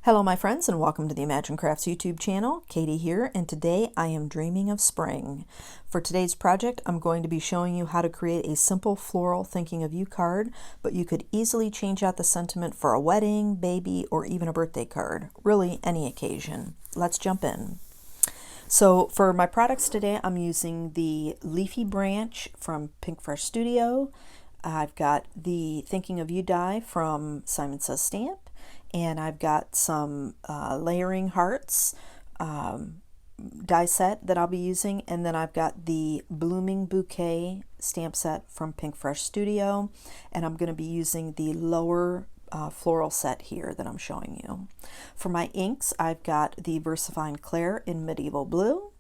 Hello my friends and welcome to the Imagine Crafts YouTube channel. Katie here, and today I am dreaming of spring. For today's project I'm going to be showing you how to create a simple floral thinking of you card, but you could easily change out the sentiment for a wedding, baby, or even a birthday card. Really any occasion. Let's jump in. So for my products today I'm using the Leafy Branch from Pink Fresh Studio. I've got the Thinking of You die from Simon Says Stamp. And I've got some layering hearts die set that I'll be using, and then I've got the Blooming Bouquet stamp set from Pink Fresh Studio, and I'm going to be using the lower floral set here that I'm showing you. For my inks, I've got the VersaFine Claire in Medieval Blue.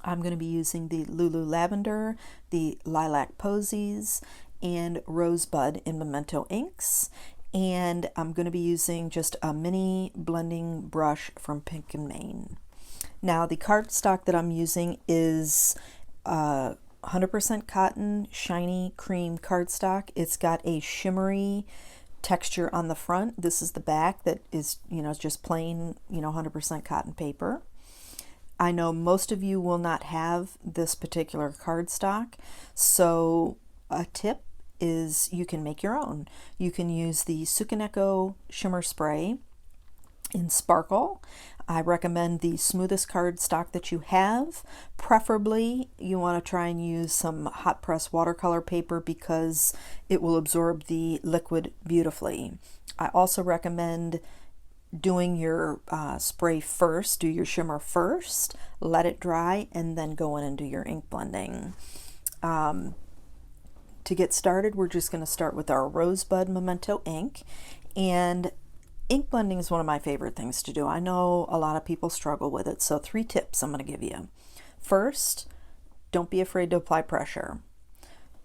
I'm going to be using the Lulu Lavender, the Lilac Posies, and Rosebud in Memento inks. And I'm going to be using just a mini blending brush from Pink and Maine. Now the cardstock that I'm using is 100% cotton shiny cream cardstock. It's got a shimmery texture on the front. This is the back that is, just plain, 100% cotton paper. I know most of you will not have this particular cardstock, so a tip is you can make your own. You can use the Sukaneko shimmer spray in Sparkle. I recommend the smoothest cardstock that you have. Preferably you want to try and use some hot press watercolor paper because it will absorb the liquid beautifully. I also recommend doing your spray first, do your shimmer first, let it dry, and then go in and do your ink blending. To get started, we're just going to start with our Rosebud Memento ink, and ink blending is one of my favorite things to do. I know a lot of people struggle with it, so 3 tips I'm going to give you. First, don't be afraid to apply pressure.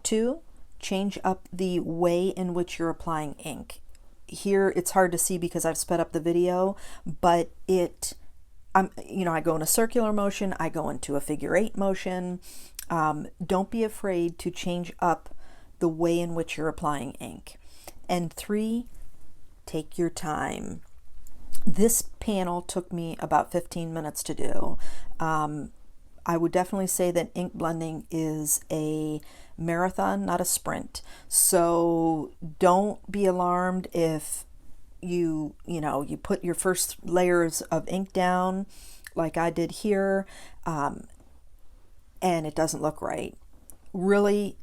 2, change up the way in which you're applying ink. Here it's hard to see because I've sped up the video, but I go in a circular motion, I go into a figure 8 motion. Don't be afraid to change up the way in which you're applying ink. And 3, take your time. This panel took me about 15 minutes to do. I would definitely say that ink blending is a marathon, not a sprint. So don't be alarmed if you put your first layers of ink down like I did here, and it doesn't look right. Really,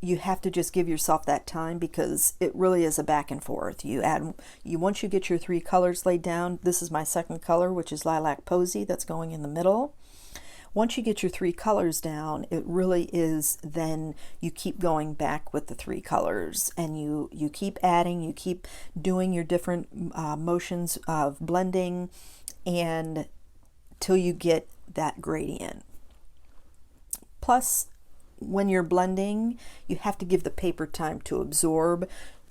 you have to just give yourself that time because it really is a back and forth. Once you get your 3 colors laid down, this is my second color, which is Lilac Posy, that's going in the middle. Once you get your 3 colors down, it really is then you keep going back with the 3 colors, and you keep adding, you keep doing your different motions of blending, and till you get that gradient. Plus, when you're blending, you have to give the paper time to absorb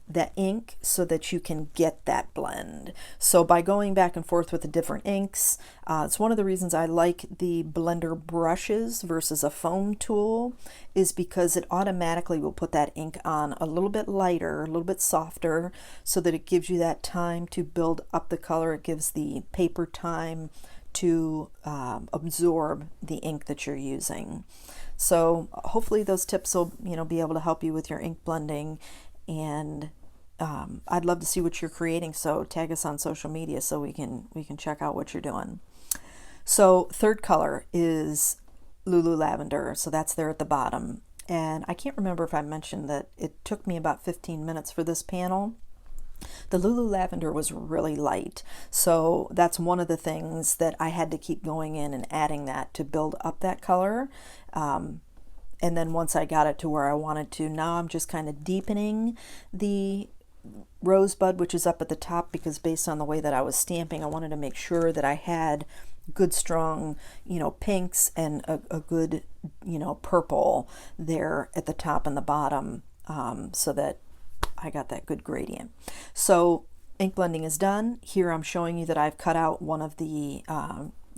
the ink so that you can get that blend. So by going back and forth with the different inks, it's one of the reasons I like the blender brushes versus a foam tool, is because it automatically will put that ink on a little bit lighter, a little bit softer, so that it gives you that time to build up the color. It gives the paper time to absorb the ink that you're using. So hopefully those tips will be able to help you with your ink blending, and I'd love to see what you're creating, so tag us on social media so we can check out what you're doing. So third color is Lulu Lavender, so that's there at the bottom, and I can't remember if I mentioned that it took me about 15 minutes for this panel. The Lulu Lavender was really light, so that's one of the things that I had to keep going in and adding that to build up that color. And then once I got it to where I wanted to, now I'm just kind of deepening the Rosebud, which is up at the top, because based on the way that I was stamping, I wanted to make sure that I had good strong pinks and a good purple there at the top and the bottom, so that I got that good gradient. So ink blending is done. Here I'm showing you that I've cut out one of the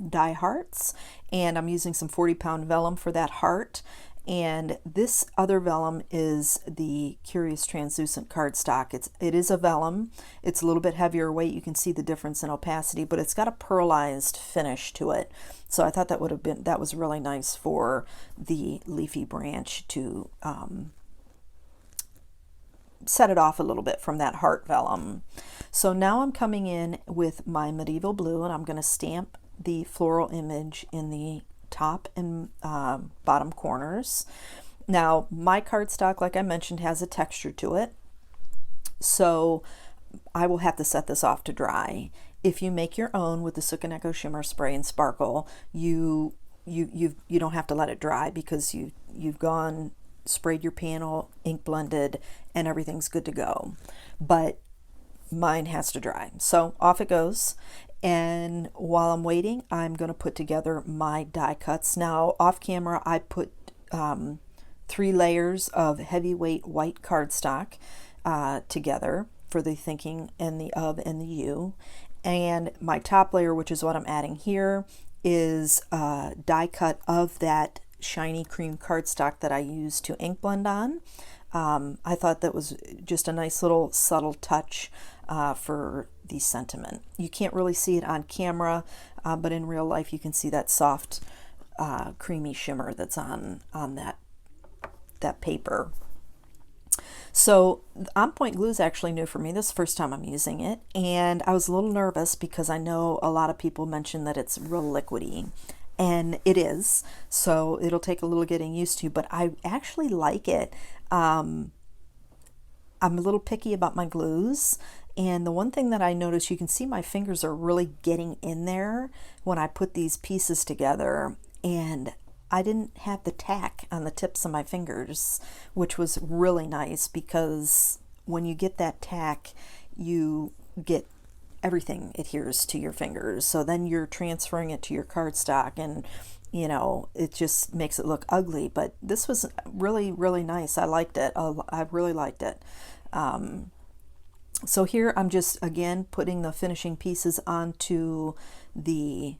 die hearts, and I'm using some 40-pound vellum for that heart. And this other vellum is the Curious Translucent cardstock. It is a vellum. It's a little bit heavier weight. You can see the difference in opacity, but it's got a pearlized finish to it. So I thought that was really nice for the leafy branch to set it off a little bit from that heart vellum. So now I'm coming in with my medieval blue, and I'm going to stamp the floral image in the top and bottom corners. Now my cardstock, like I mentioned, has a texture to it, so I will have to set this off to dry. If you make your own with the Sukaneko Shimmer Spray and Sparkle, you don't have to let it dry, because you've sprayed your panel, ink blended, and everything's good to go. But mine has to dry, so off it goes. And while I'm waiting, I'm going to put together my die cuts. Now off camera, I put 3 layers of heavyweight white cardstock together for the thinking and the of and the you. And my top layer, which is what I'm adding here, is a die cut of that shiny cream cardstock that I used to ink blend on. I thought that was just a nice little subtle touch for the sentiment. You can't really see it on camera, but in real life you can see that soft creamy shimmer that's on that paper. So On Point glue is actually new for me. This is the first time I'm using it, and I was a little nervous because I know a lot of people mention that it's real liquidy, and it is, so it'll take a little getting used to, but I actually like it. I'm a little picky about my glues, and the one thing that I noticed, you can see my fingers are really getting in there when I put these pieces together, and I didn't have the tack on the tips of my fingers, which was really nice, because when you get that tack, you get everything adheres to your fingers. So then you're transferring it to your cardstock, and you know, it just makes it look ugly. But this was really, really nice. I liked it. I really liked it. So here I'm just, again, putting the finishing pieces onto the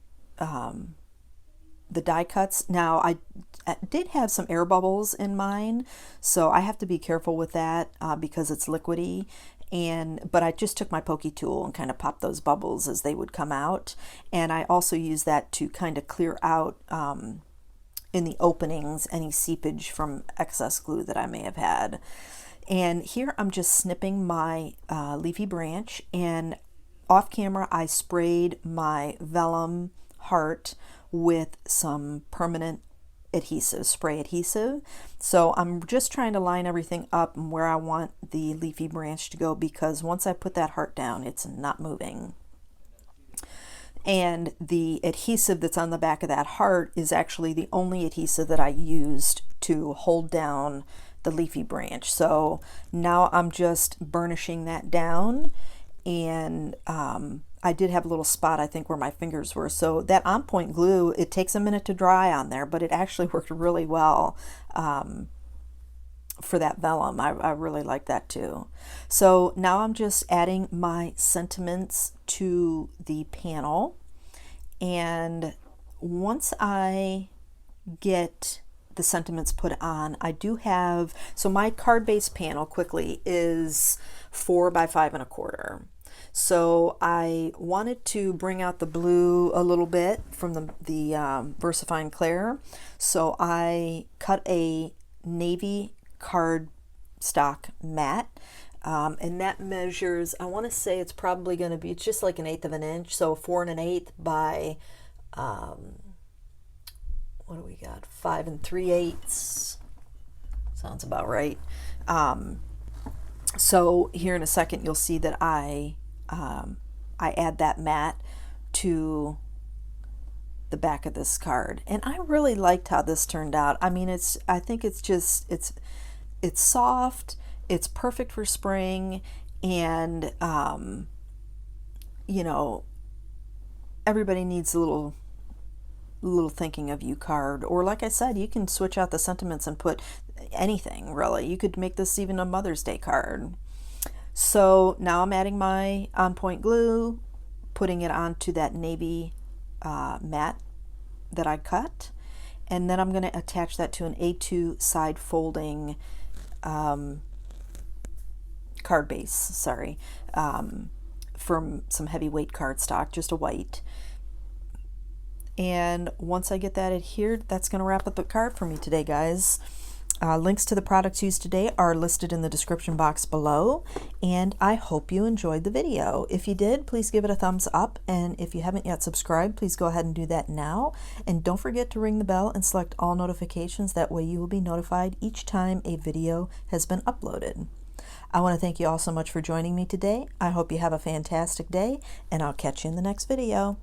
die cuts. Now I did have some air bubbles in mine, so I have to be careful with that because it's liquidy. But I just took my pokey tool and kind of popped those bubbles as they would come out, and I also use that to kind of clear out in the openings any seepage from excess glue that I may have had. And here I'm just snipping my leafy branch, and off camera I sprayed my vellum heart with some permanent adhesive, spray adhesive. So I'm just trying to line everything up and where I want the leafy branch to go, because once I put that heart down, it's not moving. And the adhesive that's on the back of that heart is actually the only adhesive that I used to hold down the leafy branch. So now I'm just burnishing that down, and I did have a little spot, I think, where my fingers were. So that On Point glue, it takes a minute to dry on there, but it actually worked really well for that vellum. I really like that too. So now I'm just adding my sentiments to the panel, and once I get the sentiments put on, I do have, so my card-based panel quickly is 4 by 5 1/4. So I wanted to bring out the blue a little bit from the VersaFine Clair. So I cut a navy cardstock mat, and that measures, I want to say it's probably going to be, it's just like 1/8 of an inch, so 4 1/8 by what do we got, 5 3/8, sounds about right. So here in a second you'll see that I add that mat to the back of this card, and I really liked how this turned out. I mean, I think it's just, it's soft, it's perfect for spring, and you know, everybody needs a little thinking of you card, or like I said, you can switch out the sentiments and put anything, really. You could make this even a Mother's Day card. So now I'm adding my On Point glue, putting it onto that navy mat that I cut, And then I'm going to attach that to an A2 side folding card base, sorry, from some heavyweight cardstock, just a white. And once I get that adhered, that's going to wrap up the card for me today, guys. Links to the products used today are listed in the description box below, and I hope you enjoyed the video. If you did, please give it a thumbs up, and if you haven't yet subscribed, please go ahead and do that now. And don't forget to ring the bell and select all notifications. That way you will be notified each time a video has been uploaded. I want to thank you all so much for joining me today. I hope you have a fantastic day, and I'll catch you in the next video.